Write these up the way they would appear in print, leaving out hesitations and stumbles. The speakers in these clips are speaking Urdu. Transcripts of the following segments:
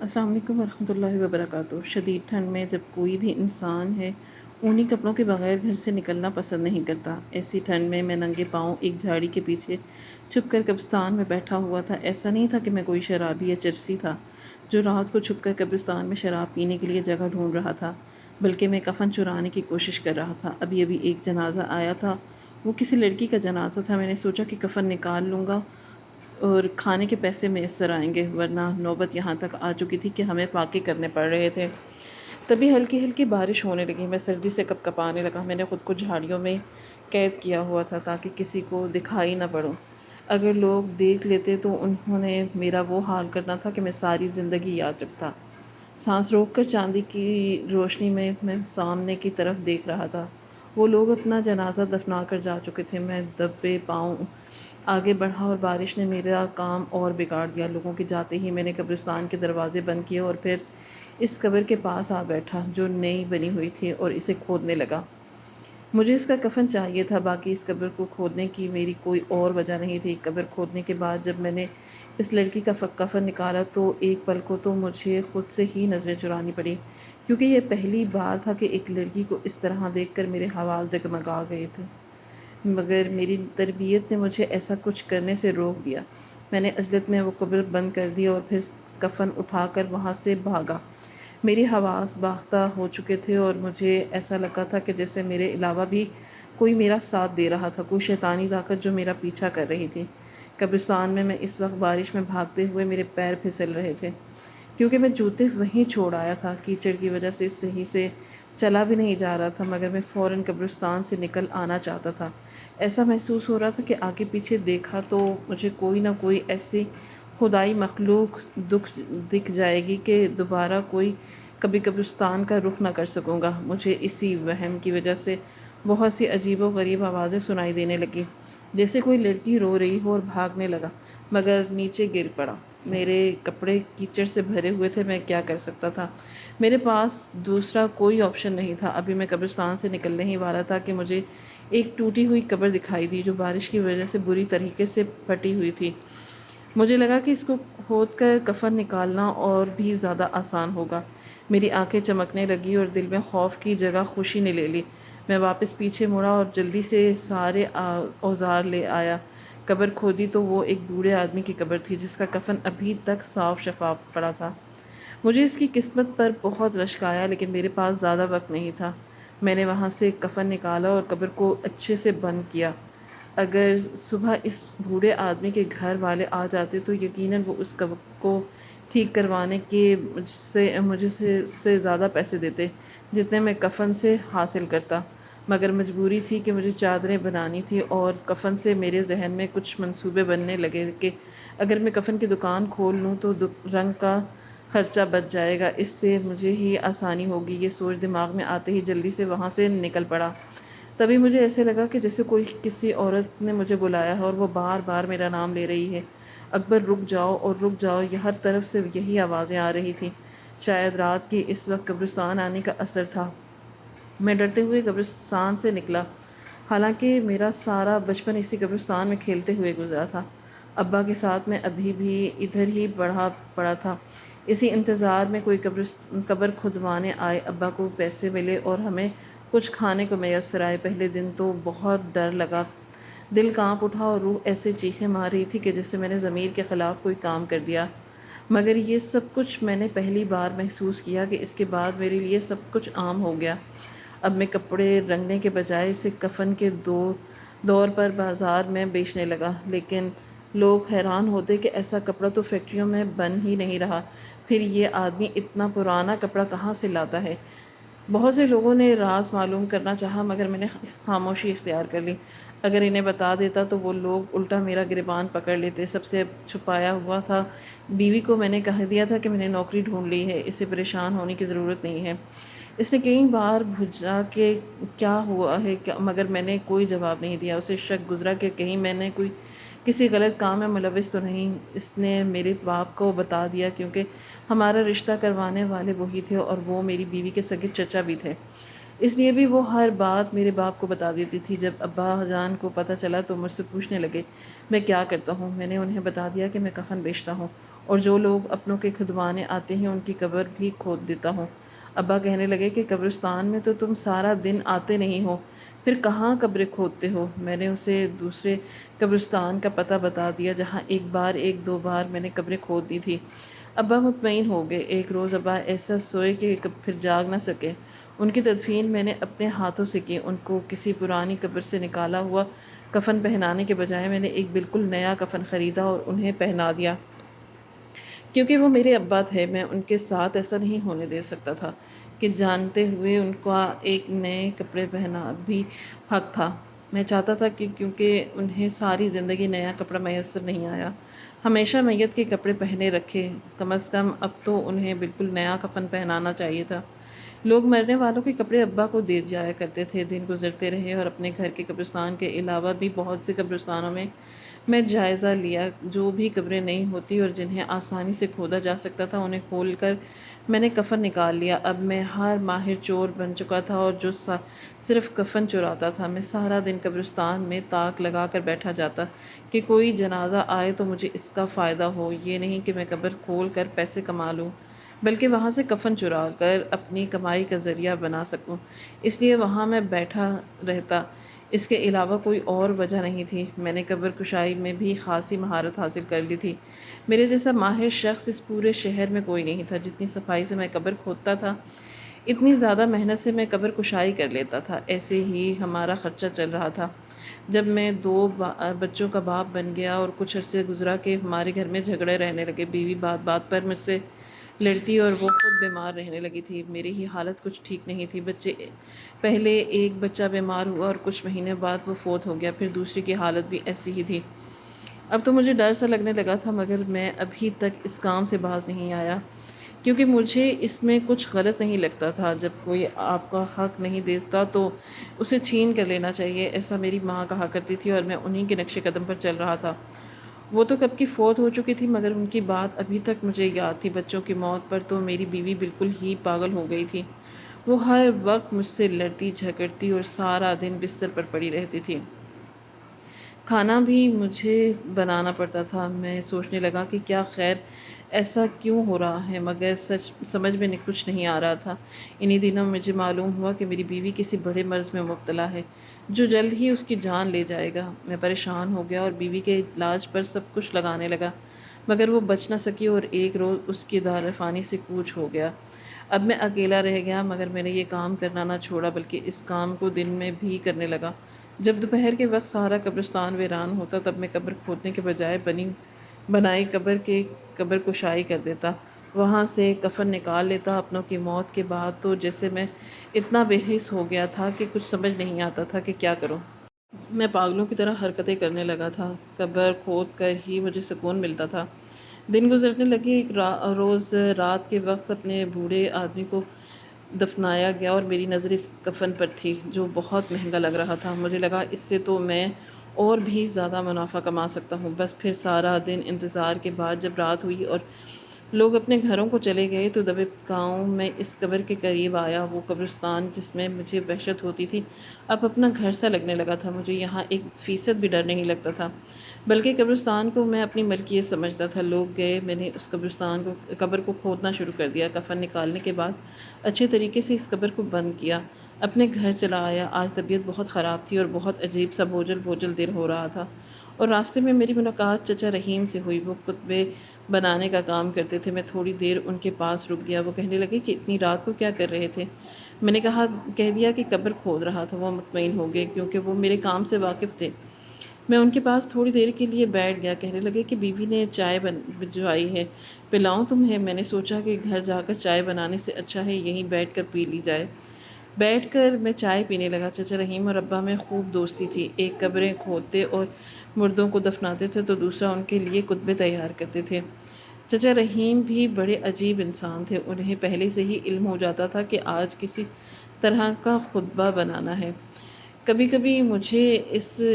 السلام علیکم ورحمۃ اللہ وبرکاتہ۔ شدید ٹھنڈ میں جب کوئی بھی انسان ہے اونی کپڑوں کے بغیر گھر سے نکلنا پسند نہیں کرتا۔ ایسی ٹھنڈ میں ننگے پاؤں ایک جھاڑی کے پیچھے چھپ کر قبرستان میں بیٹھا ہوا تھا۔ ایسا نہیں تھا کہ میں کوئی شرابی یا چرسی تھا جو رات کو چھپ کر قبرستان میں شراب پینے کے لیے جگہ ڈھونڈ رہا تھا، بلکہ میں کفن چرانے کی کوشش کر رہا تھا۔ ابھی ابھی ایک جنازہ آیا تھا، وہ کسی لڑکی کا جنازہ تھا۔ میں نے سوچا کہ کفن نکال لوں گا اور کھانے کے پیسے میسر آئیں گے، ورنہ نوبت یہاں تک آ چکی تھی کہ ہمیں فاقے کرنے پڑ رہے تھے۔ تبھی ہلکی ہلکی بارش ہونے لگی۔ میں سردی سے کپ کپانے لگا۔ میں نے خود کو جھاڑیوں میں قید کیا ہوا تھا تاکہ کسی کو دکھائی نہ پڑوں۔ اگر لوگ دیکھ لیتے تو انہوں نے میرا وہ حال کرنا تھا کہ میں ساری زندگی یاد رکھتا۔ سانس روک کر چاندی کی روشنی میں سامنے کی طرف دیکھ رہا تھا۔ وہ لوگ اپنا جنازہ دفنا کر جا چکے تھے۔ میں دبے پاؤں آگے بڑھا اور بارش نے میرا کام اور بگاڑ دیا۔ لوگوں کے جاتے ہی میں نے قبرستان کے دروازے بند کیے اور پھر اس قبر کے پاس آ بیٹھا جو نئی بنی ہوئی تھی اور اسے کھودنے لگا۔ مجھے اس کا کفن چاہیے تھا، باقی اس قبر کو کھودنے کی میری کوئی اور وجہ نہیں تھی۔ قبر کھودنے کے بعد جب میں نے اس لڑکی کا کفن نکالا تو ایک پل کو تو مجھے خود سے ہی نظریں چرانی پڑی، کیونکہ یہ پہلی بار تھا کہ ایک لڑکی کو اس طرح دیکھ کر میرے حوال ڈگمگا گئے تھے، مگر میری تربیت نے مجھے ایسا کچھ کرنے سے روک دیا۔ میں نے عجلت میں وہ قبر بند کر دی اور پھر کفن اٹھا کر وہاں سے بھاگا۔ میری حواس باختہ ہو چکے تھے اور مجھے ایسا لگا تھا کہ جیسے میرے علاوہ بھی کوئی میرا ساتھ دے رہا تھا، کوئی شیطانی طاقت جو میرا پیچھا کر رہی تھی۔ قبرستان میں اس وقت بارش میں بھاگتے ہوئے میرے پیر پھسل رہے تھے، کیونکہ میں جوتے وہیں چھوڑ آیا تھا۔ کیچڑ کی وجہ سے صحیح سے چلا بھی نہیں جا رہا تھا، مگر میں فوراً قبرستان سے نکل آنا چاہتا تھا۔ ایسا محسوس ہو رہا تھا کہ آگے پیچھے دیکھا تو مجھے کوئی نہ کوئی ایسی خدائی مخلوق دکھ جائے گی کہ دوبارہ کبھی قبرستان کا رخ نہ کر سکوں گا۔ مجھے اسی وہم کی وجہ سے بہت سی عجیب و غریب آوازیں سنائی دینے لگی، جیسے کوئی لڑکی رو رہی ہو، اور بھاگنے لگا مگر نیچے گر پڑا۔ میرے کپڑے کیچڑ سے بھرے ہوئے تھے، میں کیا کر سکتا تھا؟ میرے پاس دوسرا کوئی آپشن نہیں تھا۔ ابھی میں قبرستان سے نکلنے ہی والا تھا کہ مجھے ایک ٹوٹی ہوئی قبر دکھائی دی جو بارش کی وجہ سے بری طریقے سے پھٹی ہوئی تھی۔ مجھے لگا کہ اس کو کھود کر کفن نکالنا اور بھی زیادہ آسان ہوگا۔ میری آنکھیں چمکنے لگی اور دل میں خوف کی جگہ خوشی نے لے لی۔ میں واپس پیچھے مڑا اور جلدی سے سارے اوزار لے آیا۔ قبر کھودی تو وہ ایک بوڑھے آدمی کی قبر تھی جس کا کفن ابھی تک صاف شفاف پڑا تھا۔ مجھے اس کی قسمت پر بہت رشک آیا، لیکن میرے پاس زیادہ وقت نہیں تھا۔ میں نے وہاں سے کفن نکالا اور قبر کو اچھے سے بند کیا۔ اگر صبح اس بوڑھے آدمی کے گھر والے آ جاتے تو یقیناً وہ اس قبر کو ٹھیک کروانے کے مجھے سے زیادہ پیسے دیتے جتنے میں کفن سے حاصل کرتا، مگر مجبوری تھی کہ مجھے چادریں بنانی تھی اور کفن سے میرے ذہن میں کچھ منصوبے بننے لگے کہ اگر میں کفن کی دکان کھول لوں تو رنگ کا خرچہ بچ جائے گا، اس سے مجھے ہی آسانی ہوگی۔ یہ سوچ دماغ میں آتے ہی جلدی سے وہاں سے نکل پڑا۔ تبھی مجھے ایسے لگا کہ جیسے کسی عورت نے مجھے بلایا ہے اور وہ بار بار میرا نام لے رہی ہے، اکبر رک جاؤ اور رک جاؤ۔ یہ ہر طرف سے یہی آوازیں آ رہی تھیں۔ شاید رات کی اس وقت قبرستان آنے کا اثر تھا۔ میں ڈرتے ہوئے قبرستان سے نکلا، حالانکہ میرا سارا بچپن اسی قبرستان میں کھیلتے ہوئے گزرا تھا۔ ابا کے ساتھ میں ابھی بھی ادھر ہی پڑا تھا، اسی انتظار میں کوئی قبر کھدوانے آئے، ابا کو پیسے ملے اور ہمیں کچھ کھانے کو میسر آئے۔ پہلے دن تو بہت ڈر لگا، دل کانپ اٹھا اور روح ایسے چیخیں مار رہی تھی کہ جیسے میں نے ضمیر کے خلاف کوئی کام کر دیا۔ مگر یہ سب کچھ میں نے پہلی بار محسوس کیا کہ اس کے بعد میرے لیے سب کچھ عام ہو گیا۔ اب میں کپڑے رنگنے کے بجائے اسے کفن کے دور پر بازار میں بیچنے لگا، لیکن لوگ حیران ہوتے کہ ایسا کپڑا تو فیکٹریوں میں بن ہی نہیں رہا، پھر یہ آدمی اتنا پرانا کپڑا کہاں سے لاتا ہے؟ بہت سے لوگوں نے راز معلوم کرنا چاہا، مگر میں نے خاموشی اختیار کر لی۔ اگر انہیں بتا دیتا تو وہ لوگ الٹا میرا گریبان پکڑ لیتے۔ سب سے چھپایا ہوا تھا۔ بیوی کو میں نے کہہ دیا تھا کہ میں نے نوکری ڈھونڈ لی ہے، اسے پریشان ہونے کی ضرورت نہیں ہے۔ اس نے کئی بار بھجا کہ کیا ہوا ہے، مگر میں نے کوئی جواب نہیں دیا۔ اسے شک گزرا کہ کہیں میں نے کسی غلط کام میں ملوث تو نہیں۔ اس نے میرے باپ کو بتا دیا، کیونکہ ہمارا رشتہ کروانے والے وہی تھے اور وہ میری بیوی کے سگے چچا بھی تھے، اس لیے بھی وہ ہر بات میرے باپ کو بتا دیتی تھی۔ جب ابا جان کو پتہ چلا تو مجھ سے پوچھنے لگے میں کیا کرتا ہوں۔ میں نے انہیں بتا دیا کہ میں کفن بیچتا ہوں اور جو لوگ اپنوں کے کھدوانے آتے ہیں ان کی قبر بھی کھود دیتا ہوں۔ ابا کہنے لگے کہ قبرستان میں تو تم سارا دن آتے نہیں ہو، پھر کہاں قبریں کھودتے ہو؟ میں نے اسے دوسرے قبرستان کا پتہ بتا دیا جہاں ایک دو بار میں نے قبریں کھود دی تھی۔ ابا مطمئن ہو گئے۔ ایک روز ابا ایسا سوئے کہ پھر جاگ نہ سکے۔ ان کی تدفین میں نے اپنے ہاتھوں سے کی۔ ان کو کسی پرانی قبر سے نکالا ہوا کفن پہنانے کے بجائے میں نے ایک بالکل نیا کفن خریدا اور انہیں پہنا دیا، کیونکہ وہ میرے ابا تھے۔ میں ان کے ساتھ ایسا نہیں ہونے دے سکتا تھا کہ جانتے ہوئے ان کا ایک نئے کپڑے پہنا بھی حق تھا۔ میں چاہتا تھا کہ کیونکہ انہیں ساری زندگی نیا کپڑا میسر نہیں آیا، ہمیشہ میت کے کپڑے پہنے رکھے، کم از کم اب تو انہیں بالکل نیا کفن پہنانا چاہیے تھا۔ لوگ مرنے والوں کے کپڑے ابا کو دے جایا کرتے تھے۔ دن گزرتے رہے اور اپنے گھر کے قبرستان کے علاوہ بھی بہت سے قبرستانوں میں جائزہ لیا۔ جو بھی قبریں نہیں ہوتی اور جنہیں آسانی سے کھودا جا سکتا تھا انہیں کھول کر میں نے کفن نکال لیا۔ اب میں ہر ماہر چور بن چکا تھا اور جو صرف کفن چراتا تھا۔ میں سارا دن قبرستان میں طاق لگا کر بیٹھا جاتا کہ کوئی جنازہ آئے تو مجھے اس کا فائدہ ہو، یہ نہیں کہ میں قبر کھول کر پیسے کما لوں، بلکہ وہاں سے کفن چرا کر اپنی کمائی کا ذریعہ بنا سکوں۔ اس لیے وہاں میں بیٹھا رہتا، اس کے علاوہ کوئی اور وجہ نہیں تھی۔ میں نے قبر کشائی میں بھی خاصی مہارت حاصل کر لی تھی۔ میرے جیسا ماہر شخص اس پورے شہر میں کوئی نہیں تھا۔ جتنی صفائی سے میں قبر کھودتا تھا، اتنی زیادہ محنت سے میں قبر کشائی کر لیتا تھا۔ ایسے ہی ہمارا خرچہ چل رہا تھا۔ جب میں 2 بچوں کا باپ بن گیا اور کچھ عرصے گزرا کہ ہمارے گھر میں جھگڑے رہنے لگے۔ بیوی بات بات پر مجھ سے لڑتی اور وہ خود بیمار رہنے لگی تھی۔ میری ہی حالت کچھ ٹھیک نہیں تھی۔ پہلے ایک بچہ بیمار ہوا اور کچھ مہینے بعد وہ فوت ہو گیا، پھر دوسری کی حالت بھی ایسی ہی تھی۔ اب تو مجھے ڈر سا لگنے لگا تھا، مگر میں ابھی تک اس کام سے باز نہیں آیا، کیونکہ مجھے اس میں کچھ غلط نہیں لگتا تھا۔ جب کوئی آپ کا حق نہیں دیتا تو اسے چھین کر لینا چاہیے، ایسا میری ماں کہا کرتی تھی اور میں انہی کے نقش قدم پر چل رہا تھا۔ وہ تو کب کی فوت ہو چکی تھی، مگر ان کی بات ابھی تک مجھے یاد تھی۔ بچوں کی موت پر تو میری بیوی بالکل ہی پاگل ہو گئی تھی۔ وہ ہر وقت مجھ سے لڑتی جھگڑتی اور سارا دن بستر پر پڑی رہتی تھی۔ کھانا بھی مجھے بنانا پڑتا تھا۔ میں سوچنے لگا کہ کیا خیر ایسا کیوں ہو رہا ہے، مگر سمجھ میں کچھ نہیں آ رہا تھا۔ انہی دنوں مجھے معلوم ہوا کہ میری بیوی کسی بڑے مرض میں مبتلا ہے جو جلد ہی اس کی جان لے جائے گا۔ میں پریشان ہو گیا اور بیوی کے علاج پر سب کچھ لگانے لگا، مگر وہ بچ نہ سکی اور ایک روز اس کی دارالفانی سے کوچ ہو گیا۔ اب میں اکیلا رہ گیا، مگر میں نے یہ کام کرنا نہ چھوڑا بلکہ اس کام کو دن میں بھی کرنے لگا۔ جب دوپہر کے وقت سارا قبرستان ویران ہوتا تب میں قبر کھودنے کے بجائے بنائی قبر کشائی کر دیتا، وہاں سے کفن نکال لیتا۔ اپنوں کی موت کے بعد تو جیسے میں اتنا بے حس ہو گیا تھا کہ کچھ سمجھ نہیں آتا تھا کہ کیا کروں۔ میں پاگلوں کی طرح حرکتیں کرنے لگا تھا۔ قبر کھود کر ہی مجھے سکون ملتا تھا۔ دن گزرنے لگے۔ ایک روز رات کے وقت اپنے بوڑھے آدمی کو دفنایا گیا اور میری نظر اس کفن پر تھی جو بہت مہنگا لگ رہا تھا۔ مجھے لگا اس سے تو میں اور بھی زیادہ منافع کما سکتا ہوں۔ بس پھر سارا دن انتظار کے بعد جب رات ہوئی اور لوگ اپنے گھروں کو چلے گئے تو دبے پاؤں میں اس قبر کے قریب آیا۔ وہ قبرستان جس میں مجھے وحشت ہوتی تھی اب اپنا گھر سا لگنے لگا تھا۔ مجھے یہاں 1% بھی ڈر نہیں لگتا تھا، بلکہ قبرستان کو میں اپنی ملکیت سمجھتا تھا۔ لوگ گئے، میں نے اس قبر کو کھودنا شروع کر دیا۔ کفن نکالنے کے بعد اچھے طریقے سے اس قبر کو بند کیا، اپنے گھر چلا آیا۔ آج طبیعت بہت خراب تھی اور بہت عجیب سا بوجھل دل ہو رہا تھا، اور راستے میں میری ملاقات چچا رحیم سے ہوئی۔ وہ کتبے بنانے کا کام کرتے تھے۔ میں تھوڑی دیر ان کے پاس رک گیا۔ وہ کہنے لگے کہ اتنی رات کو کیا کر رہے تھے؟ میں نے کہہ دیا کہ قبر کھود رہا تھا۔ وہ مطمئن ہو گئے کیونکہ وہ میرے کام سے واقف تھے۔ میں ان کے پاس تھوڑی دیر کے لیے بیٹھ گیا۔ کہنے لگے کہ بیوی نے چائے بھجوائی ہے، پلاؤں تمہیں؟ میں نے سوچا کہ گھر جا کر چائے بنانے سے اچھا ہے یہیں بیٹھ کر پی لی جائے۔ بیٹھ کر میں چائے پینے لگا۔ چچا رحیم اور ابا میں خوب دوستی تھی۔ ایک قبریں کھودتے اور مردوں کو دفناتے تھے تو دوسرا ان کے لیے کتبے تیار کرتے تھے۔ چچا رحیم بھی بڑے عجیب انسان تھے۔ انہیں پہلے سے ہی علم ہو جاتا تھا کہ آج کسی طرح کا خطبہ بنانا ہے۔ کبھی کبھی مجھے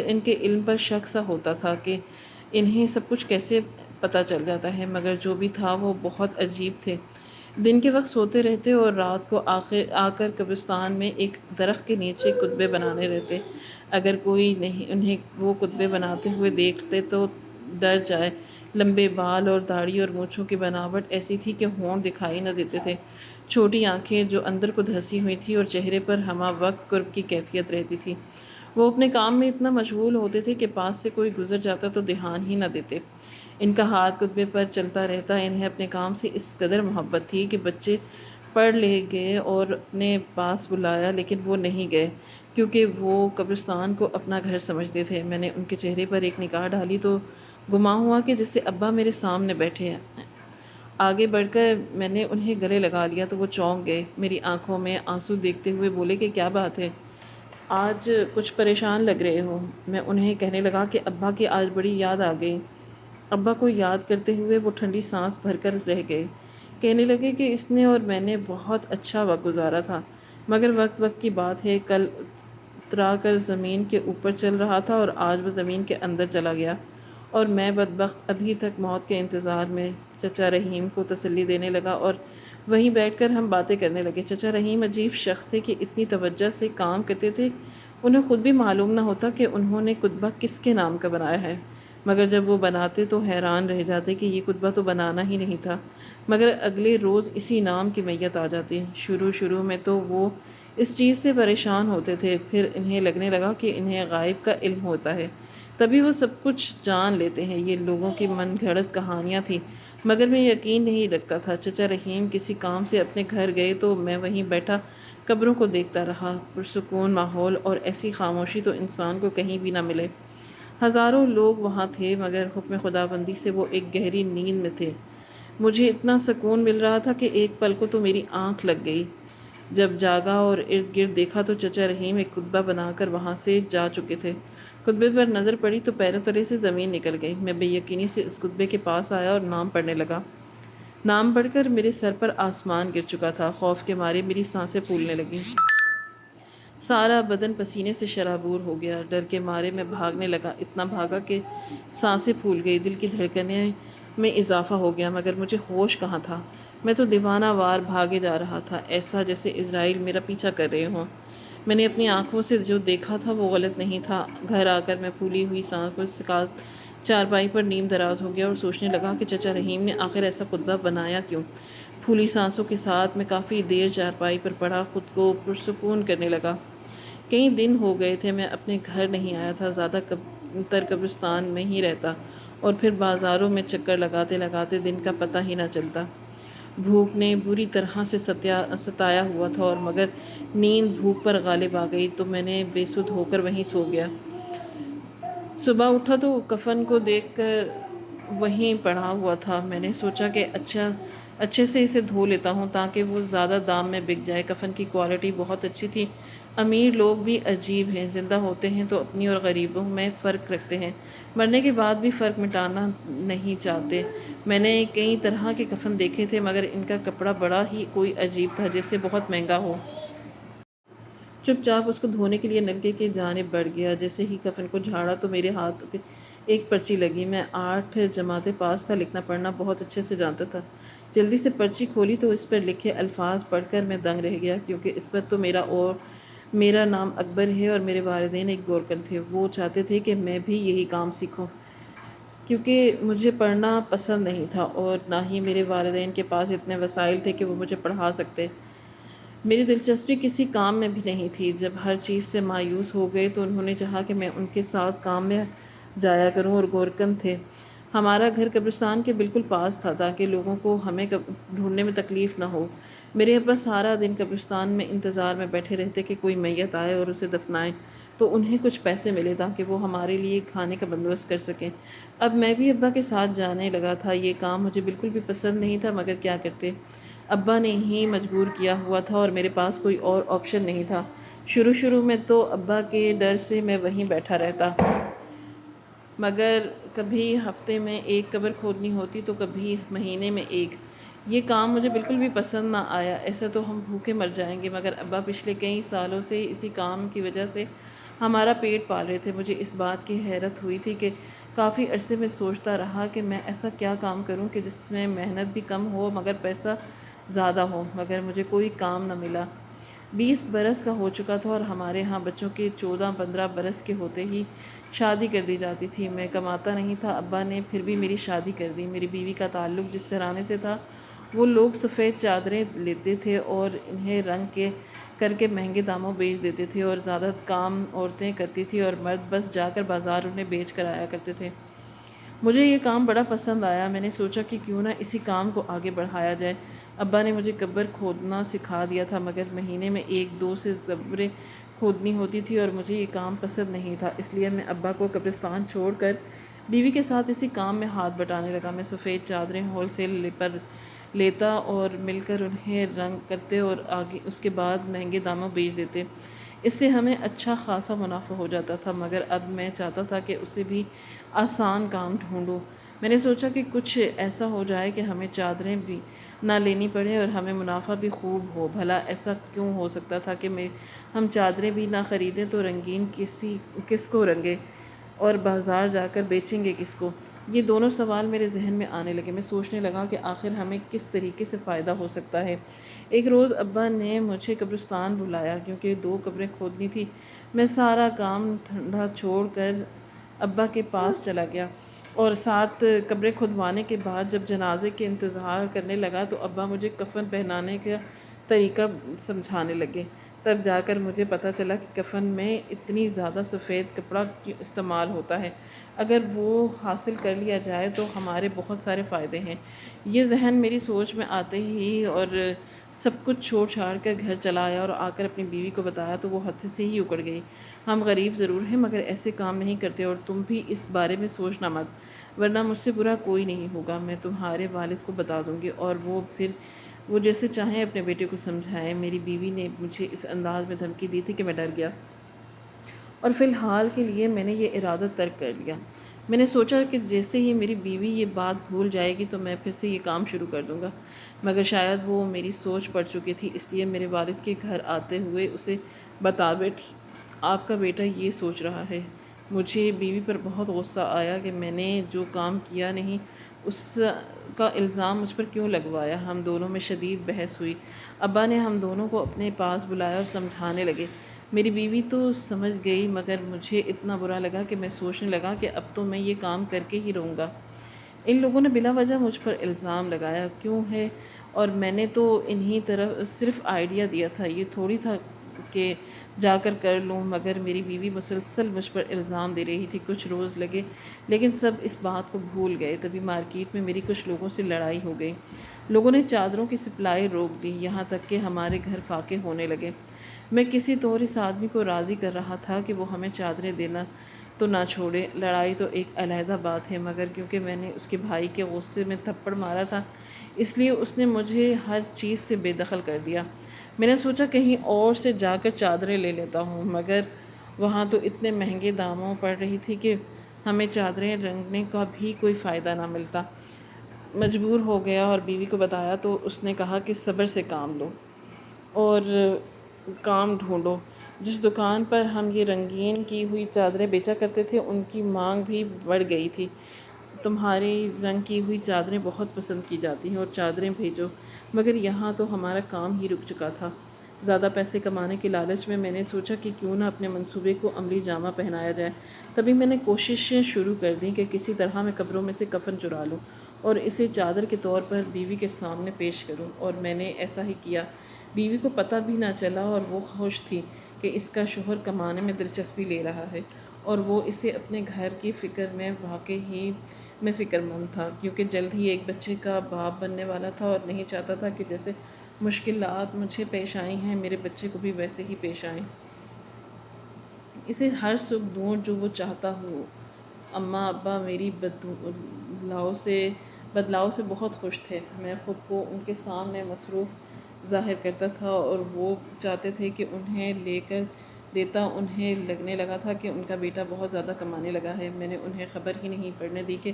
ان کے علم پر شک سا ہوتا تھا کہ انہیں سب کچھ کیسے پتہ چل جاتا ہے، مگر جو بھی تھا وہ بہت عجیب تھے۔ دن کے وقت سوتے رہتے اور رات کو آ کر قبرستان میں ایک درخت کے نیچے کتبے بنانے رہتے۔ اگر کوئی انہیں وہ کتبے بناتے ہوئے دیکھتے تو ڈر جائے لمبے بال اور داڑھی اور مونچھوں کی بناوٹ ایسی تھی کہ ہونٹ دکھائی نہ دیتے تھے، چھوٹی آنکھیں جو اندر کو دھسی ہوئی تھی اور چہرے پر ہمہ وقت قرب کی کیفیت رہتی تھی۔ وہ اپنے کام میں اتنا مشغول ہوتے تھے کہ پاس سے کوئی گزر جاتا تو دھیان ہی نہ دیتے۔ ان کا ہاتھ کتبے پر چلتا رہتا، انہیں اپنے کام سے اس قدر محبت تھی کہ بچے پڑھ لے گئے اور اپنے پاس بلایا لیکن وہ نہیں گئے کیونکہ وہ قبرستان کو اپنا گھر سمجھتے تھے۔ میں نے ان کے چہرے پر ایک نگاہ ڈالی تو گمان ہوا کہ جس سے ابا میرے سامنے بیٹھے ہیں۔ آگے بڑھ کر میں نے انہیں گلے لگا لیا تو وہ چونک گئے، میری آنکھوں میں آنسو دیکھتے ہوئے بولے کہ کیا بات ہے، آج کچھ پریشان لگ رہے ہو۔ میں انہیں کہنے لگا کہ ابا کی آج بڑی یاد آ گئی۔ ابا کو یاد کرتے ہوئے وہ ٹھنڈی سانس بھر کر رہ گئے، کہنے لگے کہ اس نے اور میں نے بہت اچھا وقت گزارا تھا، مگر وقت کی بات ہے، کل اترا کر زمین کے اوپر چل رہا تھا اور آج وہ زمین کے اندر چلا گیا، اور میں بدبخت ابھی تک موت کے انتظار میں۔ چچا رحیم کو تسلی دینے لگا اور وہیں بیٹھ کر ہم باتیں کرنے لگے۔ چچا رحیم عجیب شخص تھے کہ اتنی توجہ سے کام کرتے تھے، انہیں خود بھی معلوم نہ ہوتا کہ انہوں نے کتبہ کس کے نام کا بنایا ہے، مگر جب وہ بناتے تو حیران رہ جاتے کہ یہ کتبہ تو بنانا ہی نہیں تھا، مگر اگلے روز اسی نام کی میت آ جاتی۔ شروع میں تو وہ اس چیز سے پریشان ہوتے تھے، پھر انہیں لگنے لگا کہ انہیں غائب کا علم ہوتا ہے، تبھی وہ سب کچھ جان لیتے ہیں۔ یہ لوگوں کی من گھڑت کہانیاں تھیں، مگر میں یقین نہیں رکھتا تھا۔ چچا رحیم کسی کام سے اپنے گھر گئے تو میں وہیں بیٹھا قبروں کو دیکھتا رہا۔ پرسکون ماحول اور ایسی خاموشی تو انسان کو کہیں بھی نہ ملے۔ ہزاروں لوگ وہاں تھے مگر حکم خداوندی سے وہ ایک گہری نیند میں تھے۔ مجھے اتنا سکون مل رہا تھا کہ ایک پل کو تو میری آنکھ لگ گئی۔ جب جاگا اور ارد گرد دیکھا تو چچا رحیم ایک کتبہ بنا کر وہاں سے جا چکے تھے۔ کتبے پر نظر پڑی تو پیروں تلے سے زمین نکل گئی۔ میں بے یقینی سے اس کتبے کے پاس آیا اور نام پڑھنے لگا۔ نام پڑھ کر میرے سر پر آسمان گر چکا تھا، خوف کے مارے میری سانسیں پھولنے لگیں، سارا بدن پسینے سے شرابور ہو گیا۔ ڈر کے مارے میں بھاگنے لگا، اتنا بھاگا کہ سانسیں پھول گئی، دل کی دھڑکنیں میں اضافہ ہو گیا، مگر مجھے ہوش کہاں تھا۔ میں تو دیوانہ وار بھاگے جا رہا تھا، ایسا جیسے اسرائیل میرا پیچھا کر رہے ہوں۔ میں نے اپنی آنکھوں سے جو دیکھا تھا وہ غلط نہیں تھا۔ گھر آ کر میں پھولی ہوئی سانسوں کے ساتھ چارپائی پر نیم دراز ہو گیا اور سوچنے لگا کہ چچا رحیم نے آخر ایسا کتبہ بنایا کیوں۔ پھولی سانسوں کے ساتھ میں کافی دیر چارپائی پر پڑا، خود کو پرسکون کرنے لگا۔ کئی دن ہو گئے تھے میں اپنے گھر نہیں آیا تھا، زیادہ تر قبرستان میں ہی رہتا اور پھر بازاروں میں چکر لگاتے لگاتے دن کا پتہ ہی نہ چلتا۔ بھوک نے بری طرح سے ستایا ہوا تھا اور مگر نیند بھوک پر غالب آ گئی تو میں نے بے سدھ ہو کر وہیں سو گیا۔ صبح اٹھا تو کفن کو دیکھ کر وہیں پڑا ہوا تھا۔ میں نے سوچا کہ اچھے سے اسے دھو لیتا ہوں تاکہ وہ زیادہ دام میں بک جائے۔ کفن کی کوالٹی بہت اچھی تھی۔ امیر لوگ بھی عجیب ہیں، زندہ ہوتے ہیں تو اپنی اور غریبوں میں فرق رکھتے ہیں، مرنے کے بعد بھی فرق مٹانا نہیں چاہتے۔ میں نے کئی طرح کے کفن دیکھے تھے مگر ان کا کپڑا بڑا ہی کوئی عجیب تھا، جیسے بہت مہنگا ہو۔ چپ چاپ اس کو دھونے کے لیے نلکے کی جانب بڑھ گیا۔ جیسے ہی کفن کو جھاڑا تو میرے ہاتھ پہ ایک پرچی لگی۔ میں 8 جماعت پاس تھا، لکھنا پڑھنا بہت اچھے سے جانتا تھا۔ جلدی سے پرچی کھولی تو اس پر لکھے الفاظ پڑھ کر میں دنگ رہ گیا، کیونکہ اس پر تو میرا نام اکبر ہے اور میرے والدین ایک گورکن تھے۔ وہ چاہتے تھے کہ میں بھی یہی کام سیکھوں، کیونکہ مجھے پڑھنا پسند نہیں تھا اور نہ ہی میرے والدین کے پاس اتنے وسائل تھے کہ وہ مجھے پڑھا سکتے۔ میری دلچسپی کسی کام میں بھی نہیں تھی۔ جب ہر چیز سے مایوس ہو گئے تو انہوں نے چاہا کہ میں ان کے ساتھ کام میں جایا کروں، اور گورکن تھے۔ ہمارا گھر قبرستان کے بالکل پاس تھا تاکہ لوگوں کو ہمیں ڈھونڈنے میں تکلیف نہ ہو۔ میرے ابا سارا دن قبرستان میں انتظار میں بیٹھے رہتے کہ کوئی میت آئے اور اسے دفنائیں تو انہیں کچھ پیسے ملے تاکہ وہ ہمارے لیے کھانے کا بندوبست کر سکیں۔ اب میں بھی ابا کے ساتھ جانے لگا تھا۔ یہ کام مجھے بالکل بھی پسند نہیں تھا مگر کیا کرتے، ابا نے ہی مجبور کیا ہوا تھا اور میرے پاس کوئی اور آپشن نہیں تھا۔ شروع میں تو ابا کے ڈر سے میں وہیں بیٹھا رہتا، مگر کبھی ہفتے میں ایک قبر کھودنی ہوتی تو کبھی مہینے میں ایک۔ یہ کام مجھے بالکل بھی پسند نہ آیا، ایسا تو ہم بھوکے مر جائیں گے، مگر ابا پچھلے کئی سالوں سے اسی کام کی وجہ سے ہمارا پیٹ پال رہے تھے۔ مجھے اس بات کی حیرت ہوئی تھی کہ کافی عرصے میں سوچتا رہا کہ میں ایسا کیا کام کروں کہ جس میں محنت بھی کم ہو مگر پیسہ زیادہ ہو، مگر مجھے کوئی کام نہ ملا۔ 20 برس کا ہو چکا تھا اور ہمارے ہاں بچوں کے 14-15 برس کے ہوتے ہی شادی کر دی جاتی تھی۔ میں کماتا نہیں تھا، ابا نے پھر بھی میری شادی کر دی۔ میری بیوی کا تعلق جس گھرانے سے تھا وہ لوگ سفید چادریں لیتے تھے اور انہیں رنگ کر کے مہنگے داموں بیچ دیتے تھے، اور زیادہ کام عورتیں کرتی تھی اور مرد بس جا کر بازار انہیں بیچ کر آیا کرتے تھے۔ مجھے یہ کام بڑا پسند آیا۔ میں نے سوچا کہ کیوں نہ اسی کام کو آگے بڑھایا جائے۔ ابا نے مجھے قبر کھودنا سکھا دیا تھا، مگر مہینے میں 1-2 سے قبریں کھودنی ہوتی تھی اور مجھے یہ کام پسند نہیں تھا، اس لیے میں ابا کو قبرستان چھوڑ کر بیوی کے ساتھ اسی کام میں ہاتھ بٹانے لگا۔ میں سفید چادریں ہول سیل پر لیتا اور مل کر انہیں رنگ کرتے اور آگے اس کے بعد مہنگے داموں بیچ دیتے۔ اس سے ہمیں اچھا خاصا منافع ہو جاتا تھا، مگر اب میں چاہتا تھا کہ اسے بھی آسان کام ڈھونڈوں۔ میں نے سوچا کہ کچھ ایسا ہو جائے کہ ہمیں چادریں بھی نہ لینی پڑے اور ہمیں منافع بھی خوب ہو۔ بھلا ایسا کیوں ہو سکتا تھا کہ ہم چادریں بھی نہ خریدیں تو رنگین کس کو رنگے اور بازار جا کر بیچیں گے کس کو؟ یہ دونوں سوال میرے ذہن میں آنے لگے۔ میں سوچنے لگا کہ آخر ہمیں کس طریقے سے فائدہ ہو سکتا ہے۔ ایک روز ابا نے مجھے قبرستان بلایا کیونکہ 2 قبریں کھودنی تھی۔ میں سارا کام ٹھنڈا چھوڑ کر ابا کے پاس چلا گیا اور 7 قبریں کھدوانے کے بعد جب جنازے کے انتظار کرنے لگا تو ابا مجھے کفن پہنانے کا طریقہ سمجھانے لگے۔ تب جا کر مجھے پتہ چلا کہ کفن میں اتنی زیادہ سفید کپڑا کیوں استعمال ہوتا ہے۔ اگر وہ حاصل کر لیا جائے تو ہمارے بہت سارے فائدے ہیں۔ یہ ذہن میری سوچ میں آتے ہی اور سب کچھ چھوڑ چھاڑ کر گھر چلا آیا اور آ کر اپنی بیوی کو بتایا تو وہ ہاتھ سے ہی اکڑ گئی۔ ہم غریب ضرور ہیں مگر ایسے کام نہیں کرتے، اور تم بھی اس بارے میں سوچنا مت، ورنہ مجھ سے برا کوئی نہیں ہوگا۔ میں تمہارے والد کو بتا دوں گی اور وہ جیسے چاہیں اپنے بیٹے کو سمجھائیں۔ میری بیوی نے مجھے اس انداز میں دھمکی دی تھی کہ میں ڈر گیا اور فی الحال کے لیے میں نے یہ ارادہ ترک کر لیا۔ میں نے سوچا کہ جیسے ہی میری بیوی یہ بات بھول جائے گی تو میں پھر سے یہ کام شروع کر دوں گا، مگر شاید وہ میری سوچ پڑ چکی تھی، اس لیے میرے والد کے گھر آتے ہوئے اسے بتا بیٹھی آپ کا بیٹا یہ سوچ رہا ہے۔ مجھے بیوی پر بہت غصہ آیا کہ میں نے جو کام کیا نہیں اس کا الزام مجھ پر کیوں لگوایا۔ ہم دونوں میں شدید بحث ہوئی۔ ابا نے ہم دونوں کو اپنے پاس بلایا اور سمجھانے لگے۔ میری بیوی تو سمجھ گئی مگر مجھے اتنا برا لگا کہ میں سوچنے لگا کہ اب تو میں یہ کام کر کے ہی رہوں گا۔ ان لوگوں نے بلا وجہ مجھ پر الزام لگایا کیوں ہے، اور میں نے تو انہی طرف صرف آئیڈیا دیا تھا، یہ تھوڑی تھا کہ جا کر لوں، مگر میری بیوی مسلسل مجھ پر الزام دے رہی تھی۔ کچھ روز لگے لیکن سب اس بات کو بھول گئے۔ تبھی مارکیٹ میں میری کچھ لوگوں سے لڑائی ہو گئی۔ لوگوں نے چادروں کی سپلائی روک دی، یہاں تک کہ ہمارے گھر فاقے ہونے لگے۔ میں کسی طور اس آدمی کو راضی کر رہا تھا کہ وہ ہمیں چادریں دینا تو نہ چھوڑے۔ لڑائی تو ایک علیحدہ بات ہے، مگر کیونکہ میں نے اس کے بھائی کے غصے میں تھپڑ مارا تھا اس لیے اس نے مجھے ہر چیز سے بے دخل کر دیا۔ میں نے سوچا کہیں اور سے جا کر چادریں لے لیتا ہوں، مگر وہاں تو اتنے مہنگے داموں پڑ رہی تھی کہ ہمیں چادریں رنگنے کا بھی کوئی فائدہ نہ ملتا۔ مجبور ہو گیا اور بیوی کو بتایا تو اس نے کہا کہ صبر سے کام لو اور کام ڈھونڈو۔ جس دکان پر ہم یہ رنگین کی ہوئی چادریں بیچا کرتے تھے ان کی مانگ بھی بڑھ گئی تھی۔ تمہاری رنگ کی ہوئی چادریں بہت پسند کی جاتی ہیں اور چادریں بھیجو، مگر یہاں تو ہمارا کام ہی رک چکا تھا۔ زیادہ پیسے کمانے کے لالچ میں نے سوچا کہ کیوں نہ اپنے منصوبے کو عملی جامہ پہنایا جائے۔ تبھی میں نے کوششیں شروع کر دیں کہ کسی طرح میں قبروں میں سے کفن چرا لوں اور اسے چادر کے طور پر بیوی کے سامنے پیش کروں، اور میں نے ایسا ہی کیا۔ بیوی کو پتہ بھی نہ چلا اور وہ خوش تھی کہ اس کا شوہر کمانے میں دلچسپی لے رہا ہے، اور وہ اسے اپنے گھر کی فکر میں واقعی میں فکر مند تھا، کیونکہ جلد ہی ایک بچے کا باپ بننے والا تھا اور نہیں چاہتا تھا کہ جیسے مشکلات مجھے پیش آئی ہیں میرے بچے کو بھی ویسے ہی پیش آئیں۔ اسے ہر سکھ دوں جو وہ چاہتا ہو۔ اماں ابا میری بدلاؤ سے بہت خوش تھے۔ میں خود کو ان کے سامنے مصروف ظاہر کرتا تھا اور وہ چاہتے تھے کہ انہیں لے کر دیتا۔ انہیں لگنے لگا تھا کہ ان کا بیٹا بہت زیادہ کمانے لگا ہے۔ میں نے انہیں خبر ہی نہیں پڑنے دی کہ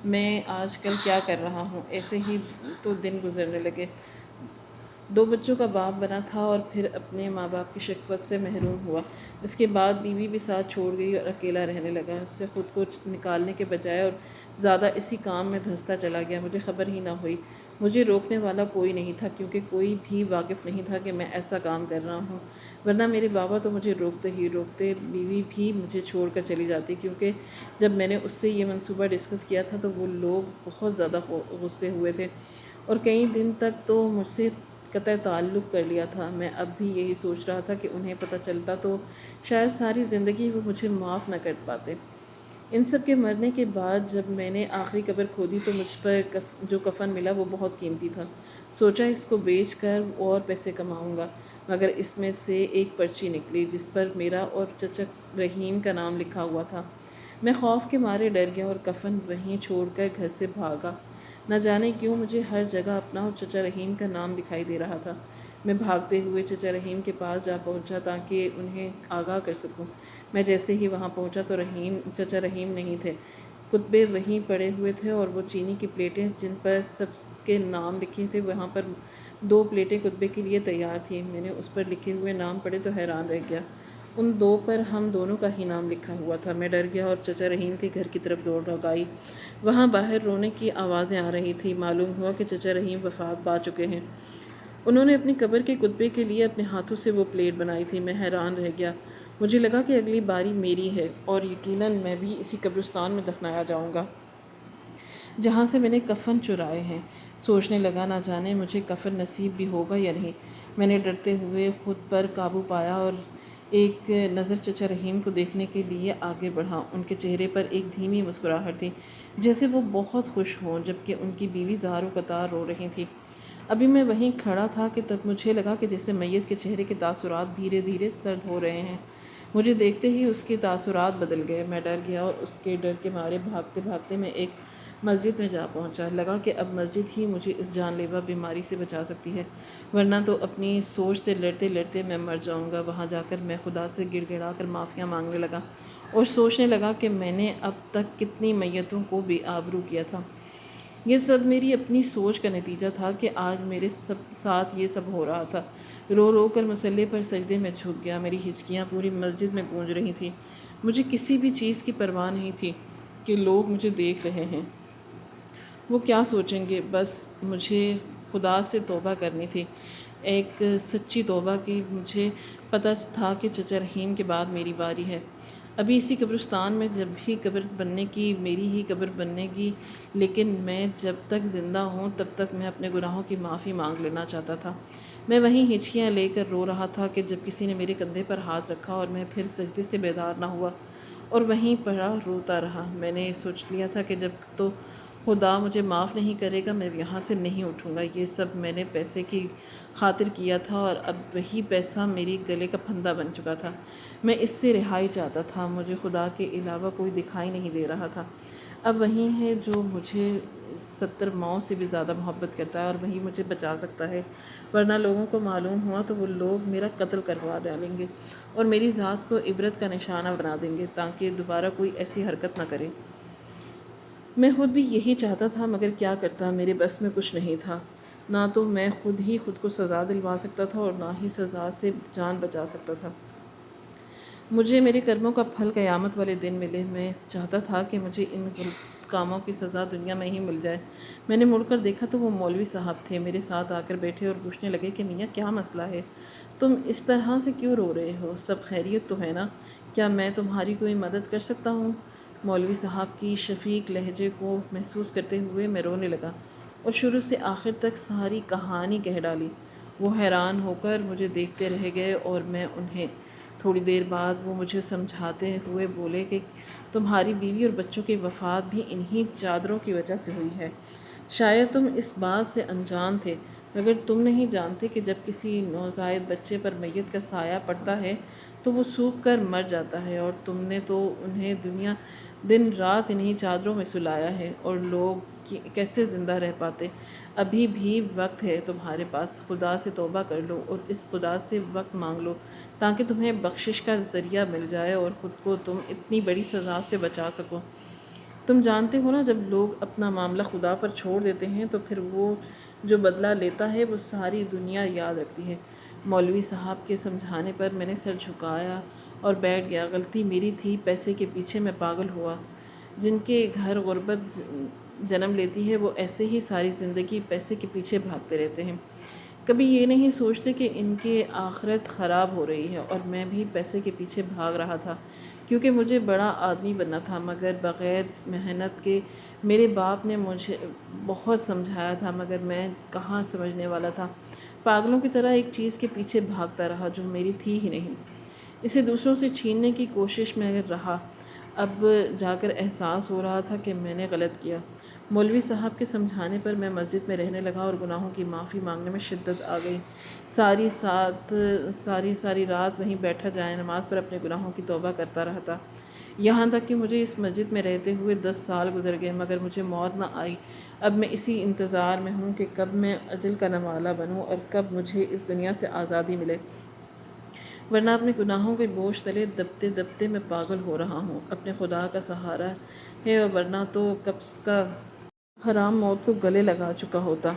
میں آج کل کیا کر رہا ہوں۔ ایسے ہی تو دن گزرنے لگے۔ 2 بچوں کا باپ بنا تھا اور پھر اپنے ماں باپ کی شفقت سے محروم ہوا۔ اس کے بعد بیوی بھی ساتھ چھوڑ گئی اور اکیلا رہنے لگا۔ اس سے خود کو نکالنے کے بجائے اور زیادہ اسی کام میں دھنستا چلا گیا۔ مجھے خبر ہی نہ ہوئی مجھے روکنے والا کوئی نہیں تھا، کیونکہ کوئی بھی واقف نہیں تھا کہ میں ایسا کام کر رہا ہوں، ورنہ میرے بابا تو مجھے روکتے ہی روکتے، بیوی بھی مجھے چھوڑ کر چلی جاتی، کیونکہ جب میں نے اس سے یہ منصوبہ ڈسکس کیا تھا تو وہ لوگ بہت زیادہ غصے ہوئے تھے اور کئی دن تک تو مجھ سے قطع تعلق کر لیا تھا۔ میں اب بھی یہی سوچ رہا تھا کہ انہیں پتہ چلتا تو شاید ساری زندگی وہ مجھے معاف نہ کر پاتے۔ ان سب کے مرنے کے بعد جب میں نے آخری قبر کھودی تو مجھ پر جو کفن ملا وہ بہت قیمتی تھا۔ سوچا اس کو بیچ کر اور پیسے کماؤں گا، مگر اس میں سے ایک پرچی نکلی جس پر میرا اور چچا رحیم کا نام لکھا ہوا تھا۔ میں خوف کے مارے ڈر گیا اور کفن وہیں چھوڑ کر گھر سے بھاگا۔ نہ جانے کیوں مجھے ہر جگہ اپنا اور چچا رحیم کا نام دکھائی دے رہا تھا۔ میں بھاگتے ہوئے چچا رحیم کے پاس جا پہنچا تاکہ انہیں آگاہ کر سکوں۔ میں جیسے ہی وہاں پہنچا تو چچا رحیم نہیں تھے۔ کتبے وہیں پڑے ہوئے تھے اور وہ چینی کی پلیٹیں جن پر سب کے نام لکھے تھے، وہاں پر 2 پلیٹیں کتبے کے لیے تیار تھیں۔ میں نے اس پر لکھے ہوئے نام پڑھے تو حیران رہ گیا۔ ان 2 پر ہم دونوں کا ہی نام لکھا ہوا تھا۔ میں ڈر گیا اور چچا رحیم کے گھر کی طرف دوڑ لگائی۔ وہاں باہر رونے کی آوازیں آ رہی تھیں۔ معلوم ہوا کہ چچا رحیم وفات پا چکے ہیں۔ انہوں نے اپنی قبر کے کتبے کے لیے اپنے ہاتھوں سے وہ پلیٹ بنائی تھی۔ میں حیران رہ گیا۔ مجھے لگا کہ اگلی باری میری ہے اور یقیناً میں بھی اسی قبرستان میں دفنایا جاؤں گا جہاں سے میں نے کفن چرائے ہیں۔ سوچنے لگا نہ جانے مجھے کفن نصیب بھی ہوگا یا نہیں۔ میں نے ڈرتے ہوئے خود پر قابو پایا اور ایک نظر چچا رحیم کو دیکھنے کے لیے آگے بڑھا۔ ان کے چہرے پر ایک دھیمی مسکراہٹ تھی، جیسے وہ بہت خوش ہوں، جبکہ ان کی بیوی زاروں قطار رو رہی تھی۔ ابھی میں وہیں کھڑا تھا کہ تب مجھے لگا کہ جیسے میت کے چہرے کے تاثرات دھیرے دھیرے سرد ہو رہے ہیں۔ مجھے دیکھتے ہی اس کے تاثرات بدل گئے۔ میں ڈر گیا اور اس کے ڈر کے مارے بھاگتے بھاگتے میں ایک مسجد میں جا پہنچا۔ لگا کہ اب مسجد ہی مجھے اس جان لیوا بیماری سے بچا سکتی ہے، ورنہ تو اپنی سوچ سے لڑتے لڑتے میں مر جاؤں گا۔ وہاں جا کر میں خدا سے گڑ گڑا کر معافیاں مانگنے لگا اور سوچنے لگا کہ میں نے اب تک کتنی میتوں کو بے آبرو کیا تھا۔ یہ سب میری اپنی سوچ کا نتیجہ تھا کہ آج میرے ساتھ یہ سب ہو رہا تھا۔ رو رو کر مصلے پر سجدے میں جھک گیا۔ میری ہچکیاں پوری مسجد میں گونج رہی تھیں۔ مجھے کسی بھی چیز کی پرواہ نہیں تھی کہ لوگ مجھے دیکھ رہے ہیں، وہ کیا سوچیں گے۔ بس مجھے خدا سے توبہ کرنی تھی، ایک سچی توبہ کی۔ مجھے پتہ تھا کہ چچا رحیم کے بعد میری باری ہے۔ ابھی اسی قبرستان میں جب بھی قبر بننے کی میری ہی قبر بننے گی، لیکن میں جب تک زندہ ہوں تب تک میں اپنے گناہوں کی معافی مانگ لینا چاہتا تھا۔ میں وہیں ہچکیاں لے کر رو رہا تھا کہ جب کسی نے میرے کندھے پر ہاتھ رکھا اور میں پھر سجدے سے بیدار نہ ہوا اور وہیں پڑا روتا رہا۔ میں نے سوچ لیا تھا کہ جب تو خدا مجھے معاف نہیں کرے گا میں یہاں سے نہیں اٹھوں گا۔ یہ سب میں نے پیسے کی خاطر کیا تھا اور اب وہی پیسہ میری گلے کا پھندا بن چکا تھا۔ میں اس سے رہائی چاہتا تھا۔ مجھے خدا کے علاوہ کوئی دکھائی نہیں دے رہا تھا۔ اب وہی ہے جو مجھے 70 ماؤں سے بھی زیادہ محبت کرتا ہے اور وہی مجھے بچا سکتا ہے، ورنہ لوگوں کو معلوم ہوا تو وہ لوگ میرا قتل کروا ڈالیں گے اور میری ذات کو عبرت کا نشانہ بنا دیں گے تاکہ دوبارہ کوئی ایسی حرکت نہ کرے۔ میں خود بھی یہی چاہتا تھا، مگر کیا کرتا، میرے بس میں کچھ نہیں تھا۔ نہ تو میں خود ہی خود کو سزا دلوا سکتا تھا اور نہ ہی سزا سے جان بچا سکتا تھا۔ مجھے میرے کرموں کا پھل قیامت والے دن ملے۔ میں چاہتا تھا کہ مجھے ان غلط کاموں کی سزا دنیا میں ہی مل جائے۔ میں نے مڑ کر دیکھا تو وہ مولوی صاحب تھے، میرے ساتھ آ کر بیٹھے اور پوچھنے لگے کہ میاں کیا مسئلہ ہے؟ تم اس طرح سے کیوں رو رہے ہو؟ سب خیریت تو ہے نا؟ کیا میں تمہاری کوئی مدد کر سکتا ہوں؟ مولوی صاحب کی شفیق لہجے کو محسوس کرتے ہوئے میں رونے لگا اور شروع سے آخر تک ساری کہانی کہہ ڈالی۔ وہ حیران ہو کر مجھے دیکھتے رہ گئے اور میں انہیں۔ تھوڑی دیر بعد وہ مجھے سمجھاتے ہوئے بولے کہ تمہاری بیوی اور بچوں کی وفات بھی انہی چادروں کی وجہ سے ہوئی ہے۔ شاید تم اس بات سے انجان تھے، مگر تم نہیں جانتے کہ جب کسی نوزائیدہ بچے پر میت کا سایہ پڑتا ہے تو وہ سوکھ کر مر جاتا ہے، اور تم نے تو انہیں دن رات انہی چادروں میں سلایا ہے، اور لوگ کیسے زندہ رہ پاتے؟ ابھی بھی وقت ہے تمہارے پاس، خدا سے توبہ کر لو اور اس خدا سے وقت مانگ لو تاکہ تمہیں بخشش کا ذریعہ مل جائے اور خود کو تم اتنی بڑی سزا سے بچا سکو۔ تم جانتے ہو نا، جب لوگ اپنا معاملہ خدا پر چھوڑ دیتے ہیں تو پھر وہ جو بدلہ لیتا ہے وہ ساری دنیا یاد رکھتی ہے۔ مولوی صاحب کے سمجھانے پر میں نے سر جھکایا اور بیٹھ گیا۔ غلطی میری تھی، پیسے کے پیچھے میں پاگل ہوا۔ جن کے گھر غربت جنم لیتی ہے وہ ایسے ہی ساری زندگی پیسے کے پیچھے بھاگتے رہتے ہیں، کبھی یہ نہیں سوچتے کہ ان کی آخرت خراب ہو رہی ہے۔ اور میں بھی پیسے کے پیچھے بھاگ رہا تھا کیونکہ مجھے بڑا آدمی بننا تھا، مگر بغیر محنت کے۔ میرے باپ نے مجھے بہت سمجھایا تھا مگر میں کہاں سمجھنے والا تھا، پاگلوں کی طرح ایک چیز کے پیچھے بھاگتا رہا جو میری تھی ہی نہیں، اسے دوسروں سے چھیننے کی کوشش میں رہا۔ اب جا کر احساس ہو رہا تھا کہ میں نے غلط کیا۔ مولوی صاحب کے سمجھانے پر میں مسجد میں رہنے لگا اور گناہوں کی معافی مانگنے میں شدت آ گئی۔ ساری رات وہیں بیٹھا جائے نماز پر اپنے گناہوں کی توبہ کرتا رہتا، یہاں تک کہ مجھے اس مسجد میں رہتے ہوئے 10 سال گزر گئے مگر مجھے موت نہ آئی۔ اب میں اسی انتظار میں ہوں کہ کب میں اجل کا نوالا بنوں اور کب مجھے اس دنیا سے آزادی ملے، ورنہ اپنے گناہوں کے بوجھ تلے دبتے دبتے میں پاگل ہو رہا ہوں۔ اپنے خدا کا سہارا ہے اور ورنہ تو کب کا حرام موت کو گلے لگا چکا ہوتا۔